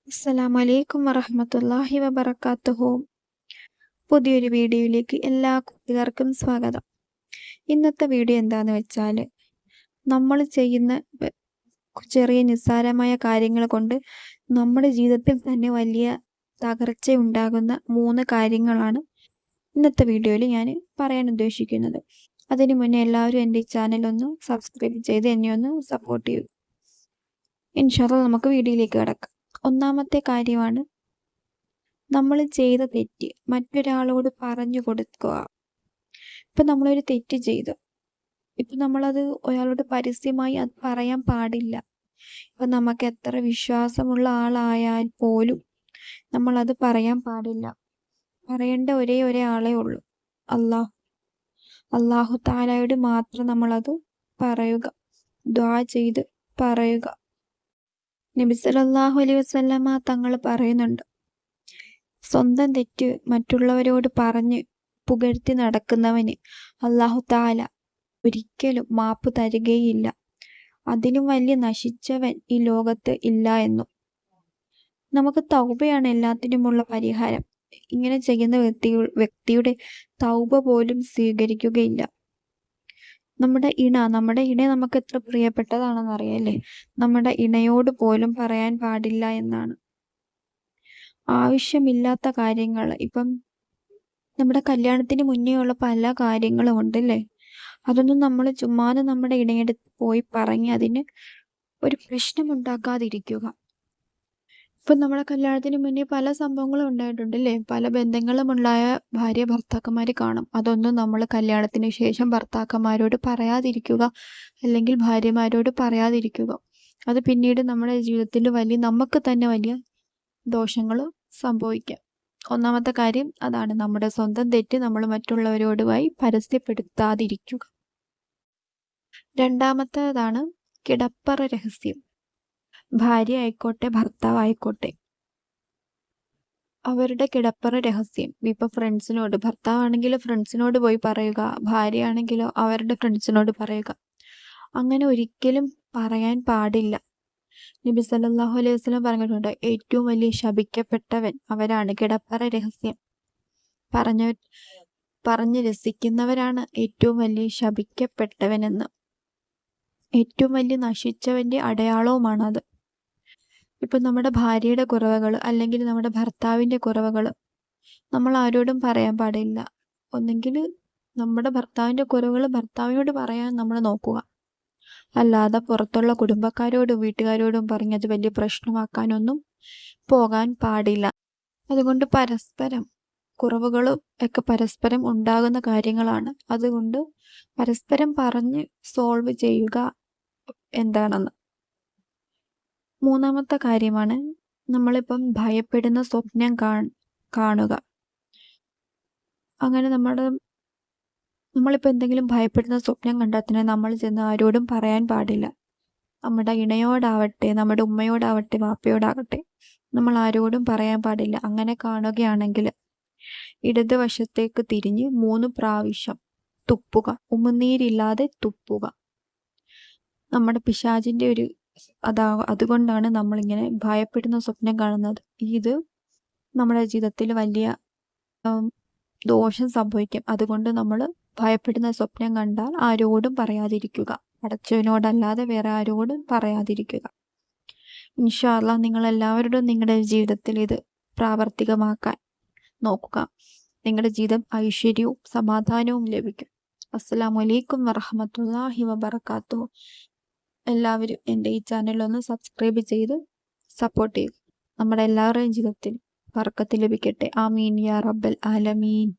അസ്സലാമലൈക്കും വറഹ്മത്തുള്ളാഹി വബറകാതുഹു. പുതിയൊരു വീഡിയോയിലേക്ക് എല്ലാ കൂട്ടുകാർക്കും സ്വാഗതം. ഇന്നത്തെ വീഡിയോ എന്താന്ന് വെച്ചാൽ, നമ്മൾ ചെയ്യുന്ന ചെറിയ നിസ്സാരമായ കാര്യങ്ങൾ കൊണ്ട് നമ്മുടെ ജീവിതത്തിൽ തന്നെ വലിയ തകർച്ചയുണ്ടാകുന്ന 3 കാര്യങ്ങളാണ് ഇന്നത്തെ വീഡിയോയിൽ ഞാൻ പറയാൻ ഉദ്ദേശിക്കുന്നത്. അതിനു മുന്നേ എല്ലാവരും എൻ്റെ ഈ ചാനൽ ഒന്ന് സബ്സ്ക്രൈബ് ചെയ്ത് എന്നെ ഒന്ന് സപ്പോർട്ട് ചെയ്യൂ. ഇൻഷാ അല്ലാഹ് നമുക്ക് വീഡിയോയിലേക്ക് കിടക്കാം. ഒന്നാമത്തെ കാര്യമാണ്, നമ്മൾ ചെയ്ത തെറ്റ് മറ്റൊരാളോട് പറഞ്ഞു കൊടുക്കുക. ഇപ്പം നമ്മളൊരു തെറ്റ് ചെയ്തു, ഇപ്പം നമ്മളത് ഒരാളോട് പരസ്യമായി അത് പറയാൻ പാടില്ല. ഇപ്പം നമുക്ക് എത്ര വിശ്വാസമുള്ള ആളായാൽ പോലും നമ്മളത് പറയാൻ പാടില്ല. പറയേണ്ട ഒരേ ആളേ ഉള്ളൂ, അള്ളാഹു തആലയോട് മാത്രം നമ്മളത് പറയുക, ദുആ ചെയ്ത് പറയുക. നബി സല്ലല്ലാഹു അലൈഹി വസല്ലമ തങ്ങൾ പറയുന്നുണ്ട്, സ്വന്തം തെറ്റ് മറ്റുള്ളവരോട് പറഞ്ഞ് പുകഴ്ത്തി നടക്കുന്നവന് അല്ലാഹു തആല ഒരിക്കലും മാപ്പ് തരികയില്ല. അതിലും വലിയ നശിച്ചവൻ ഈ ലോകത്ത് ഇല്ല എന്നും. നമുക്ക് തൗബയാണ് എല്ലാത്തിനുമുള്ള പരിഹാരം. ഇങ്ങനെ ചെയ്യുന്ന വ്യക്തിയുടെ തൗബ പോലും സ്വീകരിക്കുകയില്ല. നമ്മുടെ ഇണ നമുക്ക് എത്ര പ്രിയപ്പെട്ടതാണെന്ന് അറിയാല്ലേ. നമ്മുടെ ഇണയോട് പോലും പറയാൻ പാടില്ല എന്നാണ്. ആവശ്യമില്ലാത്ത കാര്യങ്ങൾ, ഇപ്പം നമ്മുടെ കല്യാണത്തിന് മുന്നേ ഉള്ള പല കാര്യങ്ങളും ഉണ്ടല്ലേ, അതൊന്നും നമ്മൾ ചുമ്മാതെ നമ്മുടെ ഇണയെടുത്ത് പോയി പറഞ്ഞ് അതിന് ഒരു പ്രശ്നമുണ്ടാക്കാതിരിക്കുക. ഇപ്പം നമ്മുടെ കല്യാണത്തിന് മുന്നേ പല സംഭവങ്ങളും ഉണ്ടായിട്ടുണ്ടല്ലേ, പല ബന്ധങ്ങളും ഉണ്ടായ ഭാര്യ ഭർത്താക്കന്മാർ കാണും. അതൊന്നും നമ്മൾ കല്യാണത്തിന് ശേഷം ഭർത്താക്കന്മാരോട് പറയാതിരിക്കുക, അല്ലെങ്കിൽ ഭാര്യമാരോട് പറയാതിരിക്കുക. അത് പിന്നീട് നമ്മുടെ ജീവിതത്തിൽ നമുക്ക് തന്നെ വലിയ ദോഷങ്ങൾ സംഭവിക്കാം. ഒന്നാമത്തെ കാര്യം അതാണ്, നമ്മുടെ സ്വന്തം തെറ്റ് നമ്മൾ മറ്റുള്ളവരോടുമായി പരസ്യപ്പെടുത്താതിരിക്കുക. രണ്ടാമത്തേതാണ് കിടപ്പറ രഹസ്യം. ഭാര്യ ആയിക്കോട്ടെ ഭർത്താവായിക്കോട്ടെ, അവരുടെ കിടപ്പറ രഹസ്യം ഇപ്പൊ ഫ്രണ്ട്സിനോട്, ഭർത്താവാണെങ്കിലോ ഫ്രണ്ട്സിനോട് പോയി പറയുക, ഭാര്യ ആണെങ്കിലോ അവരുടെ ഫ്രണ്ട്സിനോട് പറയുക. അങ്ങനെ ഒരിക്കലും പറയാൻ പാടില്ല. നബി സല്ലല്ലാഹു അലൈഹി വസല്ലം പറഞ്ഞിട്ടുണ്ട്, ഏറ്റവും വലിയ ശപിക്കപ്പെട്ടവൻ അവരാണ്. കിടപ്പറ രഹസ്യം പറഞ്ഞ് രസിക്കുന്നവരാണ് ഏറ്റവും വലിയ ശപിക്കപ്പെട്ടവനെന്ന്. ഏറ്റവും വലിയ നശിച്ചവന്റെ അടയാളവുമാണത്. ഇപ്പം നമ്മുടെ ഭാര്യയുടെ കുറവുകൾ അല്ലെങ്കിൽ നമ്മുടെ ഭർത്താവിൻ്റെ കുറവുകൾ നമ്മൾ ആരോടും പറയാൻ പാടില്ല. ഒന്നെങ്കിൽ നമ്മുടെ ഭർത്താവിൻ്റെ കുറവുകൾ ഭർത്താവിനോട് പറയാൻ നമ്മൾ നോക്കുക, അല്ലാതെ പുറത്തുള്ള കുടുംബക്കാരോടും വീട്ടുകാരോടും പറഞ്ഞത് വലിയ പ്രശ്നമാക്കാനൊന്നും പോകാൻ പാടില്ല. അതുകൊണ്ട് പരസ്പരം കുറവുകളും ഒക്കെ പരസ്പരം ഉണ്ടാകുന്ന കാര്യങ്ങളാണ്. അതുകൊണ്ട് പരസ്പരം പറഞ്ഞ് സോൾവ് ചെയ്യുക എന്താണെന്ന്. മൂന്നാമത്തെ കാര്യമാണ്, നമ്മളിപ്പം ഭയപ്പെടുന്ന സ്വപ്നം കാണുക. അങ്ങനെ നമ്മളിപ്പോൾ എന്തെങ്കിലും ഭയപ്പെടുന്ന സ്വപ്നം കണ്ടാൽ തന്നെ നമ്മൾ ചെന്ന് ആരോടും പറയാൻ പാടില്ല. നമ്മുടെ ഇണയോടാവട്ടെ, നമ്മുടെ ഉമ്മയോടാവട്ടെ, വാപ്പയോടാകട്ടെ, നമ്മൾ ആരോടും പറയാൻ പാടില്ല. അങ്ങനെ കാണുകയാണെങ്കിൽ ഇടതുവശത്തേക്ക് തിരിഞ്ഞ് 3 പ്രാവശ്യം തുപ്പുക, ഉമിനീരില്ലാതെ തുപ്പുക. നമ്മുടെ പിശാചിൻ്റെ ഒരു അതുകൊണ്ടാണ് നമ്മളിങ്ങനെ ഭയപ്പെടുന്ന സ്വപ്നം കാണുന്നത്. ഇത് നമ്മുടെ ജീവിതത്തിൽ വലിയ ദോഷം സംഭവിക്കും. അതുകൊണ്ട് നമ്മൾ ഭയപ്പെടുന്ന സ്വപ്നം കണ്ടാൽ ആരോടും പറയാതിരിക്കുക, പടച്ചവനോടല്ലാതെ വേറെ ആരോടും പറയാതിരിക്കുക. ഇൻഷാ അല്ലാഹ് നിങ്ങളെല്ലാവരോടും നിങ്ങളുടെ ജീവിതത്തിൽ ഇത് പ്രാവർത്തികമാക്കാൻ നോക്കുക. നിങ്ങളുടെ ജീവിതം ഐശ്വര്യവും സമാധാനവും ലഭിക്കും. അസ്സലാമു അലൈക്കും വറഹ്മത്തുള്ളാഹി വബറകാതുഹു. എല്ലാവരും എൻ്റെ ഈ ചാനലൊന്ന് സബ്സ്ക്രൈബ് ചെയ്ത് സപ്പോർട്ട് ചെയ്യും. നമ്മുടെ എല്ലാവരുടെയും ജീവിതത്തിൽ ബർക്കത്ത് ലഭിക്കട്ടെ. ആമീൻ യാ റബ്ബൽ ആലമീൻ.